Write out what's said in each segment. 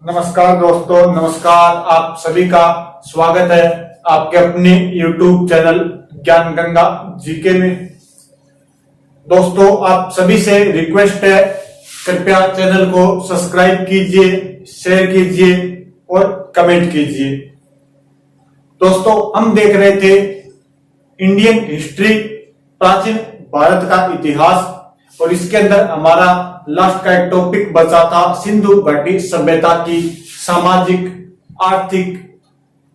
नमस्कार दोस्तों, नमस्कार। आप सभी का स्वागत है आपके अपने YouTube चैनल ज्ञान गंगा जीके में। दोस्तों, आप सभी से रिक्वेस्ट है, कृपया चैनल को सब्सक्राइब कीजिए, शेयर कीजिए और कमेंट कीजिए। दोस्तों, हम देख रहे थे इंडियन हिस्ट्री, प्राचीन भारत का इतिहास, और इसके अंदर हमारा लास्ट का एक टॉपिक बचा था सिंधु घाटी सभ्यता की सामाजिक आर्थिक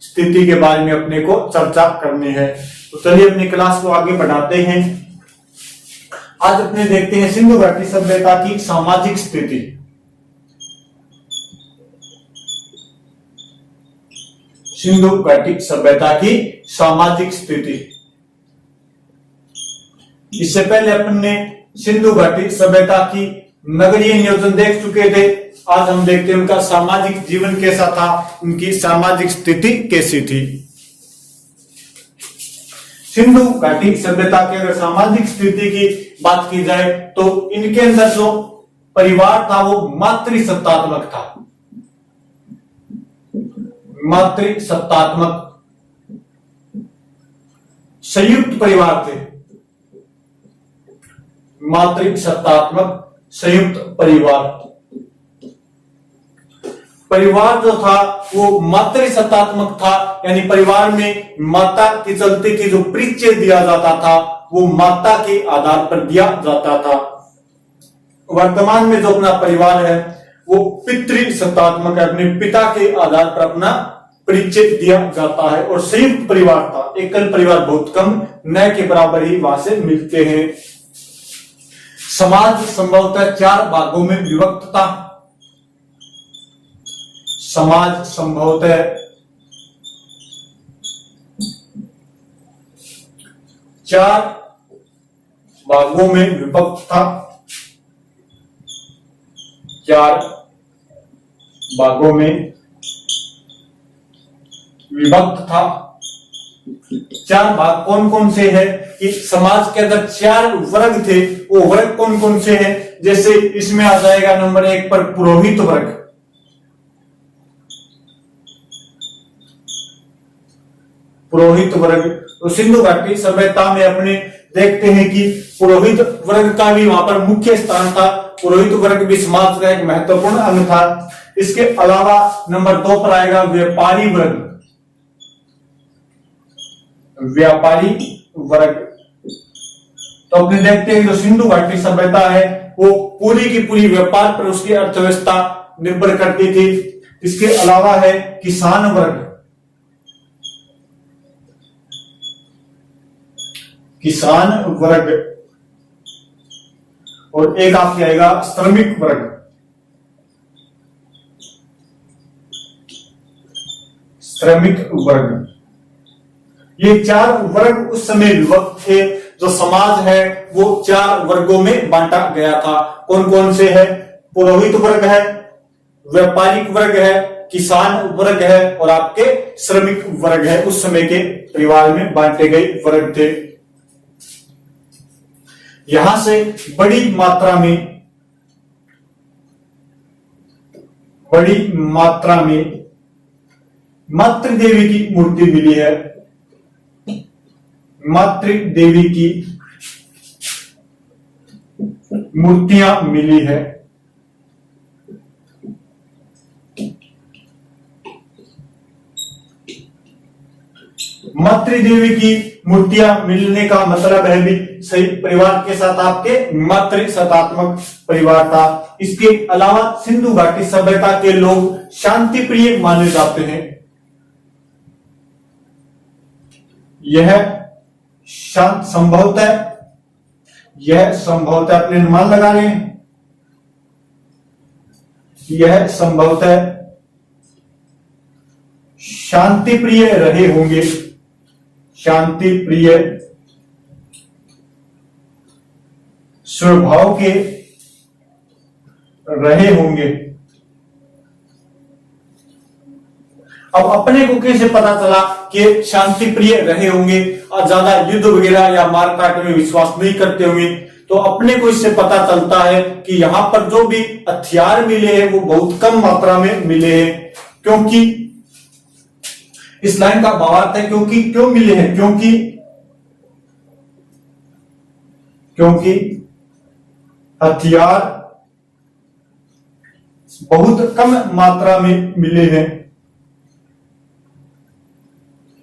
स्थिति के बारे में अपने को चर्चा करनी है। तो चलिए अपनी क्लास को आगे बढ़ाते हैं। आज अपने देखते हैं सिंधु घाटी सभ्यता की सामाजिक स्थिति। सिंधु घाटी सभ्यता की सामाजिक स्थिति। इससे पहले अपन ने सिंधु घाटी सभ्यता की नगरीय नियोजन देख चुके थे। आज हम देखते हैं उनका सामाजिक जीवन कैसा था, उनकी सामाजिक स्थिति कैसी थी। सिंधु घाटी सभ्यता की अगर सामाजिक स्थिति की बात की जाए तो इनके अंदर जो परिवार था वो मातृसत्तात्मक था। मातृसत्तात्मक संयुक्त परिवार थे। मातृसत्तात्मक संयुक्त परिवार। परिवार जो था वो मातृसत्तात्मक था, यानी परिवार में माता की चलती थी जो परिचय दिया जाता था वो माता के आधार पर दिया जाता था। वर्तमान में जो अपना परिवार है वो पितृसत्तात्मक है, अपने पिता के आधार पर अपना परिचय दिया जाता है। और संयुक्त परिवार था, एकल परिवार बहुत कम, न के बराबर ही वहां से मिलते हैं। समाज संभवतः 4 भागों में विभक्त था। समाज संभवतः 4 भागों में विभक्त था। 4 भागों में विभक्त था। 4 भाग कौन कौन से हैं? कि समाज के अंदर 4 वर्ग थे, वो वर्ग कौन कौन से हैं? जैसे इसमें आ जाएगा नंबर 1 पर पुरोहित वर्ग। पुरोहित वर्ग। तो सिंधु घाटी सभ्यता में अपने देखते हैं कि पुरोहित वर्ग का भी वहां पर मुख्य स्थान था। पुरोहित वर्ग भी समाज का एक महत्वपूर्ण अंग था। इसके अलावा नंबर 2 पर आएगा व्यापारी वर्ग। व्यापारी वर्ग। तो अपने देखते हैं जो सिंधु घाटी सभ्यता है वो पूरी की पूरी व्यापार पर उसकी अर्थव्यवस्था निर्भर करती थी। इसके अलावा है किसान वर्ग। किसान वर्ग। और एक आपके आएगा श्रमिक वर्ग। श्रमिक वर्ग। ये 4 वर्ग उस समय विभक्त थे। जो समाज है वो 4 वर्गों में बांटा गया था। कौन कौन से है? पुरोहित वर्ग है, व्यापारिक वर्ग है, किसान वर्ग है और आपके श्रमिक वर्ग है। उस समय के परिवार में बांटे गए वर्ग थे। यहां से बड़ी मात्रा में मातृदेवी की मूर्ति मिली है। मातृदेवी की मूर्तियां मिली है। मातृदेवी की मूर्तियां मिलने का मतलब है भी सही परिवार के साथ आपके मातृसत्तात्मक परिवार था। इसके अलावा सिंधु घाटी सभ्यता के लोग शांति प्रिय माने जाते हैं। यह संभवतः अपने अनुमान लगा रहे हैं। यह संभवतः शांति प्रिय रहे होंगे। शांति प्रिय स्वभाव के रहे होंगे। अब अपने को कैसे पता चला कि शांति प्रिय रहे होंगे और ज्यादा युद्ध वगैरह या मारकाट में विश्वास नहीं करते होंगे? तो अपने को इससे पता चलता है कि यहां पर जो भी हथियार मिले हैं वो बहुत कम मात्रा में मिले हैं। क्योंकि इस लाइन का भावार्थ है क्योंकि क्यों मिले हैं, क्योंकि हथियार बहुत कम मात्रा में मिले हैं,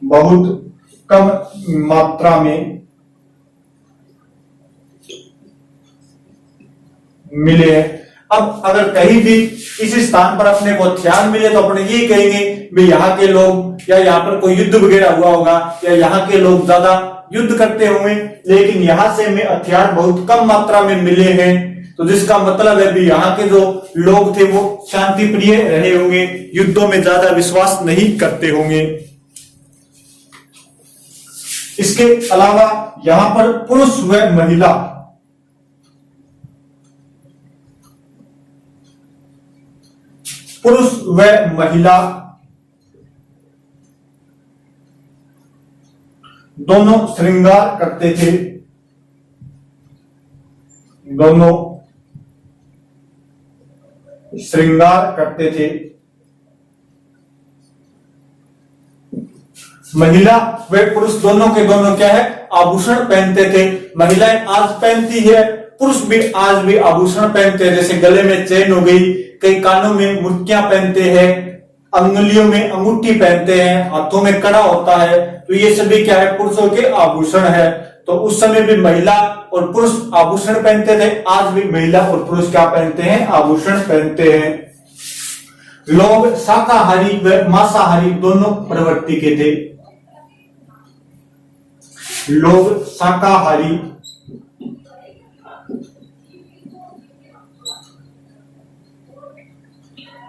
बहुत कम मात्रा में मिले हैं। अब अगर कहीं भी इस स्थान पर अपने को हथियार मिले तो अपने ये कहेंगे भाई यहाँ के लोग या यहाँ पर कोई युद्ध वगैरह हुआ होगा या यहाँ के लोग ज्यादा युद्ध करते होंगे, लेकिन यहां से हमें हथियार बहुत कम मात्रा में मिले हैं, तो जिसका मतलब है भी यहाँ के जो लोग थे वो शांति प्रिय रहे होंगे, युद्धों में ज्यादा विश्वास नहीं करते होंगे। इसके अलावा यहां पर पुरुष व महिला दोनों श्रृंगार करते थे, दोनों श्रृंगार करते थे। महिला व पुरुष दोनों के दोनों क्या है, आभूषण पहनते थे। महिलाएं आज पहनती है, पुरुष भी आज भी आभूषण पहनते हैं, जैसे गले में चेन हो गई, कई कानों में मुर्कियां पहनते हैं, अंगुलियों में अंगूठी पहनते हैं, हाथों में कड़ा होता है, तो ये सभी क्या है, पुरुषों के आभूषण है। तो उस समय भी महिला और पुरुष आभूषण पहनते थे, आज भी महिला और पुरुष क्या पहनते हैं, आभूषण पहनते हैं। लोग शाकाहारी व मांसाहारी दोनों प्रवृत्ति के थे। लोग शाकाहारी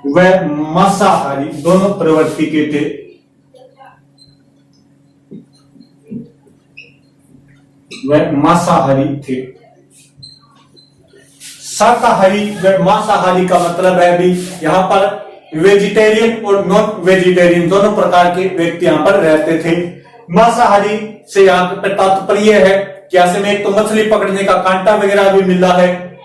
व मांसाहारी दोनों प्रवृत्ति के थे। वह मांसाहारी थे। शाकाहारी व मांसाहारी का मतलब है भी यहाँ पर वेजिटेरियन और नॉन वेजिटेरियन दोनों प्रकार के व्यक्ति यहाँ पर रहते थे। मांसाहारी से यहाँ पर तात्पर्य है कि ऐसे में एक तो मछली पकड़ने का कांटा वगैरह भी मिला है,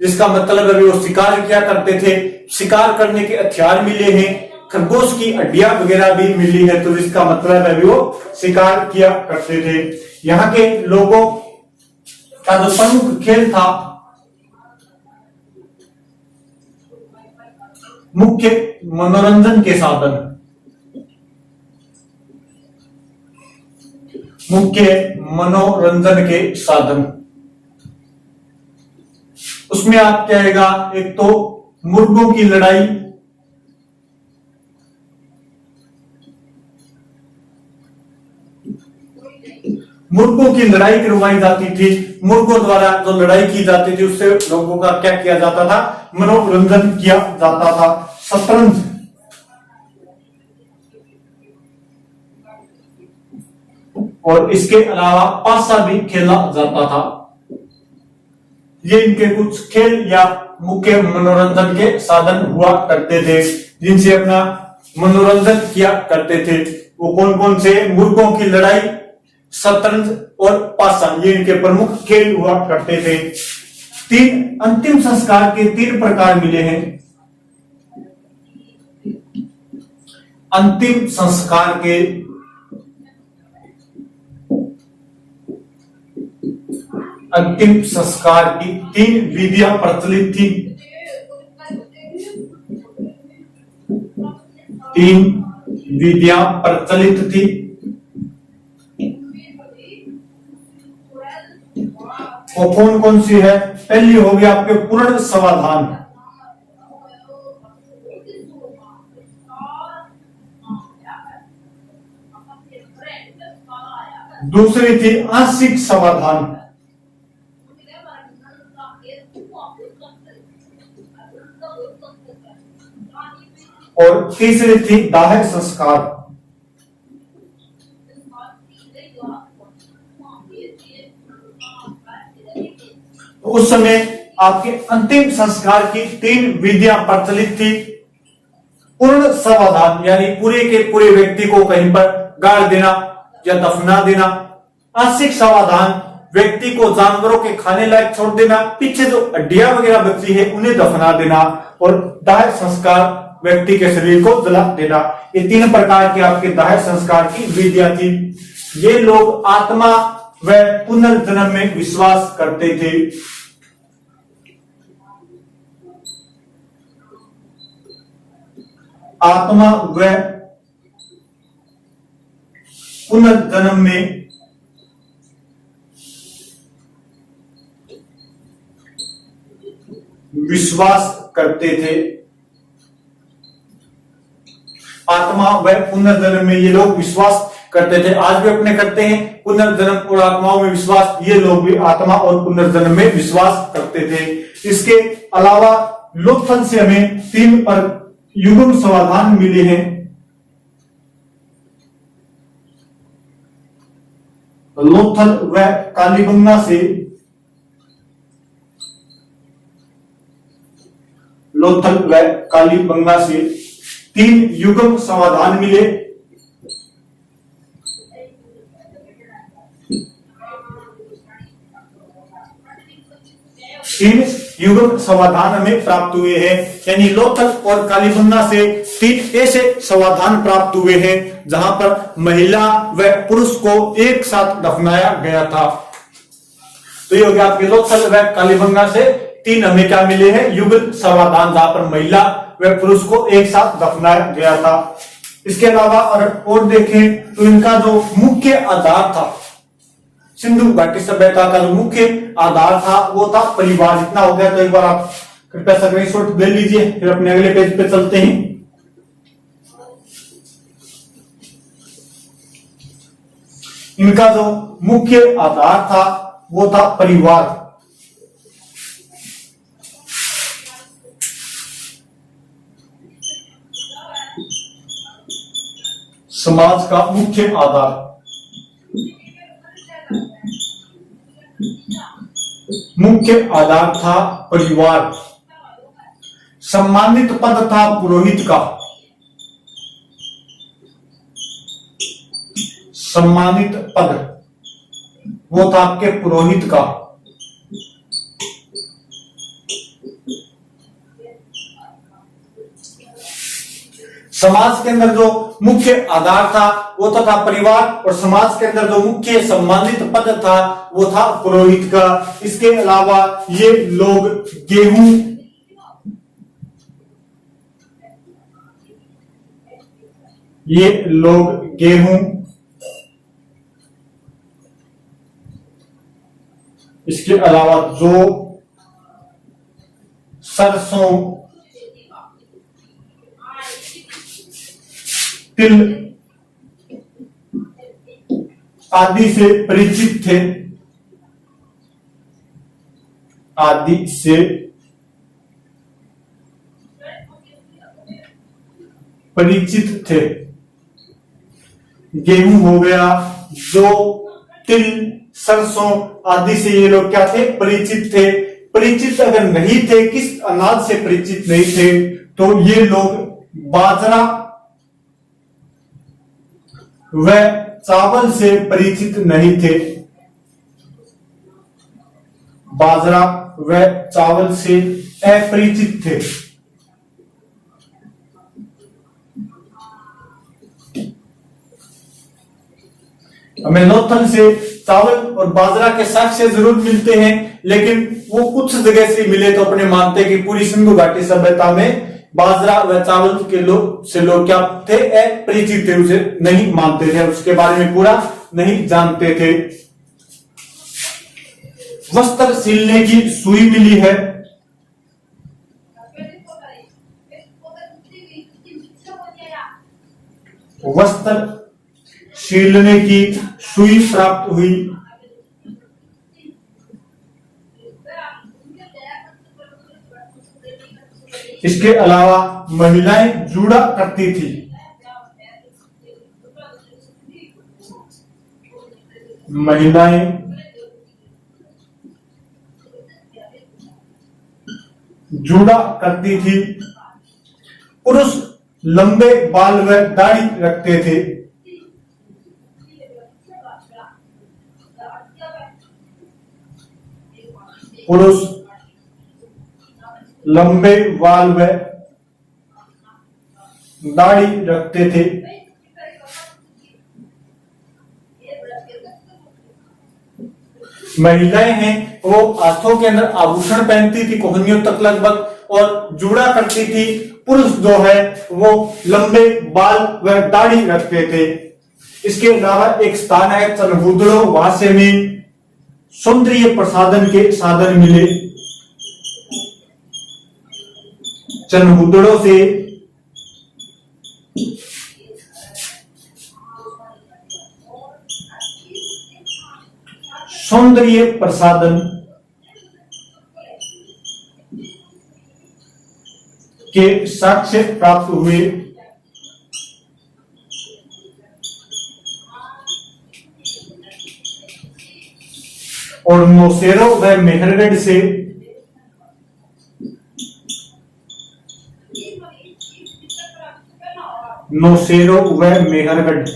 जिसका मतलब है वो शिकार किया करते थे, शिकार करने के हथियार मिले हैं, खरगोश की हड्डियां वगैरह भी मिली है, तो जिसका मतलब है वो शिकार किया करते थे। यहाँ के लोगों का जो प्रमुख खेल था, मुख्य मनोरंजन के साधन, मुख्य मनोरंजन के साधन, उसमें आप क्या आएगा, एक तो मुर्गों की लड़ाई, मुर्गों की लड़ाई करवाई जाती थी। मुर्गों द्वारा जो लड़ाई की जाती थी उससे लोगों का क्या किया जाता था, मनोरंजन किया जाता था। शतरंज, और इसके अलावा पासा भी खेला जाता था। ये इनके कुछ खेल या मुख्य मनोरंजन के साधन हुआ करते थे, जिनसे अपना मनोरंजन किया करते थे। वो कौन कौन से, मुर्गों की लड़ाई, शतरंज और पासा, ये इनके प्रमुख खेल हुआ करते थे। तीन अंतिम संस्कार के 3 प्रकार मिले हैं। अंतिम संस्कार के अंतिम संस्कार की 3 विधियां प्रचलित थी। 3 विधियां प्रचलित थी। वो कौन कौन सी है? पहली होगी आपके पूर्ण समाधान, दूसरी थी आंशिक समाधान, और तीसरी थी दाह संस्कार। उस समय आपके अंतिम संस्कार की 3 विधियां प्रचलित थी। पूर्ण समाधान यानी पूरे के पूरे व्यक्ति को कहीं पर गाड़ देना या दफना देना। आंशिक समाधान व्यक्ति को जानवरों के खाने लायक छोड़ देना, पीछे जो हड्डियां वगैरह बची है उन्हें दफना देना, और दाह संस्कार व्यक्ति के शरीर को जला देना। ये 3 प्रकार के आपके दाह संस्कार की विधियां थी। ये लोग आत्मा व पुनर्जन्म में विश्वास करते थे। आत्मा व पुनर्जन्म में विश्वास करते थे। आत्मा व पुनर्जन्म में ये लोग विश्वास करते थे, आज भी अपने करते हैं। पुनर्जन्म और आत्माओं में विश्वास, ये लोग भी आत्मा और पुनर्जन्म में विश्वास करते थे। इसके अलावा लोथल से हमें 3 युग्म समाधान मिले हैं। लोथल व कालीबंगा से, लोथल व कालीबंगा से 3 युग्म समाधान मिले। इन युग्म समाधान हमें प्राप्त हुए हैं, यानी लोथल और कालीबंगा से 3 ऐसे समाधान प्राप्त हुए हैं जहां पर महिला व पुरुष को एक साथ दफनाया गया था। तो ये हो गया आपके लोथल व कालीबंगा से 3 हमें क्या मिले हैं, युग्म समाधान, जहां पर महिला व पुरुष को एक साथ दफनाया गया था। इसके अलावा अगर और देखें तो इनका जो मुख्य आधार था, सिंधु घाटी सभ्यता का जो मुख्य आधार था वो था परिवार। जितना हो गया, तो एक बार आप कृपया स्क्रीनशॉट ले लीजिए, फिर अपने अगले पेज पे चलते हैं। इनका जो मुख्य आधार था वो था परिवार। समाज का मुख्य आधार, मुख्य आधार था परिवार। सम्मानित पद था पुरोहित का, सम्मानित पद वो था आपके पुरोहित का। समाज के अंदर जो मुख्य आधार था वो था परिवार, और समाज के अंदर जो मुख्य सम्मानित पद था वो था पुरोहित का। इसके अलावा ये लोग गेहूं, इसके अलावा जो सरसों, तिल आदि से परिचित थे, आदि से परिचित थे। गेहूं हो गया, जौ, तिल, सरसों आदि से ये लोग क्या थे, परिचित थे। परिचित अगर नहीं थे, किस अनाज से परिचित नहीं थे, तो ये लोग बाजरा व चावल से परिचित नहीं थे। बाजरा व चावल से अपरिचित थे। हमें लोथल से चावल और बाजरा के साक्ष्य जरूर मिलते हैं, लेकिन वो कुछ जगह से मिले तो अपने मानते कि पूरी सिंधु घाटी सभ्यता में बाजरा व चावल के लोग क्या थे, अपरिचित थे, उसे नहीं मानते थे, उसके बारे में पूरा नहीं जानते थे। वस्त्र सिलने की सुई मिली है, वस्त्र सिलने की सुई प्राप्त हुई। इसके अलावा महिलाएं जूड़ा करती थी, महिलाएं जूड़ा करती थी। पुरुष लंबे बाल व दाढ़ी रखते थे। पुरुष लंबे बाल व दाढ़ी रखते थे। महिलाएं हैं वो हाथों के अंदर आभूषण पहनती थी कोहनियों तक लगभग और जुड़ा करती थी। पुरुष जो है वो लंबे बाल व दाढ़ी रखते थे। इसके अलावा एक स्थान है चनहुदड़ो, वहां से में सौंदर्य प्रसाधन के साधन मिले। चनहुदड़ो से सौंदर्य प्रसाधन के साक्ष्य प्राप्त हुए। और नौशेरो व मेहरगढ़ से नौशेरो व मेहरगढ़,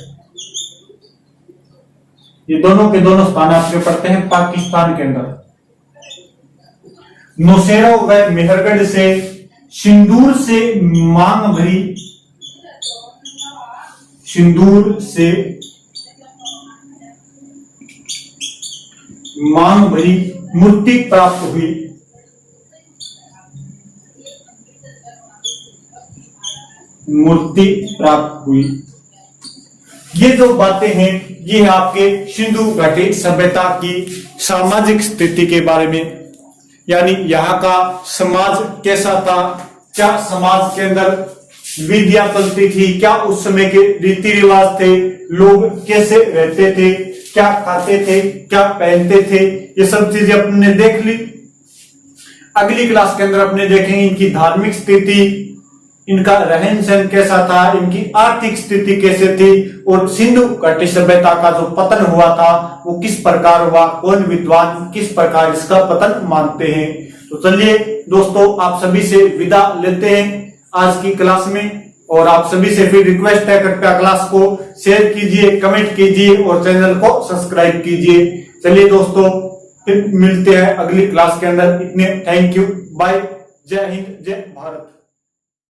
ये दोनों के दोनों स्थान आपके पड़ते हैं पाकिस्तान के अंदर। नौशेरो व मेहरगढ़ से सिंदूर से मांग भरी, सिंदूर से मांग भरी मूर्ति प्राप्त हुई। मूर्ति प्राप्त हुई। ये जो बातें हैं ये आपके सिंधु घाटी सभ्यता की सामाजिक स्थिति के बारे में, यानी यहाँ का समाज कैसा था, क्या समाज के अंदर विद्या चलती थी, क्या उस समय के रीति रिवाज थे, लोग कैसे रहते थे, क्या खाते थे, क्या पहनते थे, ये सब चीजें अपने देख ली। अगली क्लास के अंदर अपने देखेंगे इनकी धार्मिक स्थिति, इनका रहन सहन कैसा था, इनकी आर्थिक स्थिति कैसे थी और सिंधु घाटी सभ्यता का जो पतन हुआ था वो किस प्रकार हुआ, कौन विद्वान किस प्रकार इसका पतन मानते हैं। तो चलिए दोस्तों, आप सभी से विदा लेते हैं आज की क्लास में, और आप सभी से फिर रिक्वेस्ट है कृपया क्लास को शेयर कीजिए, कमेंट कीजिए और चैनल को सब्सक्राइब कीजिए। चलिए दोस्तों, फिर मिलते हैं अगली क्लास के अंदर। इतने थैंक यू, बाय, जय हिंद, जय भारत।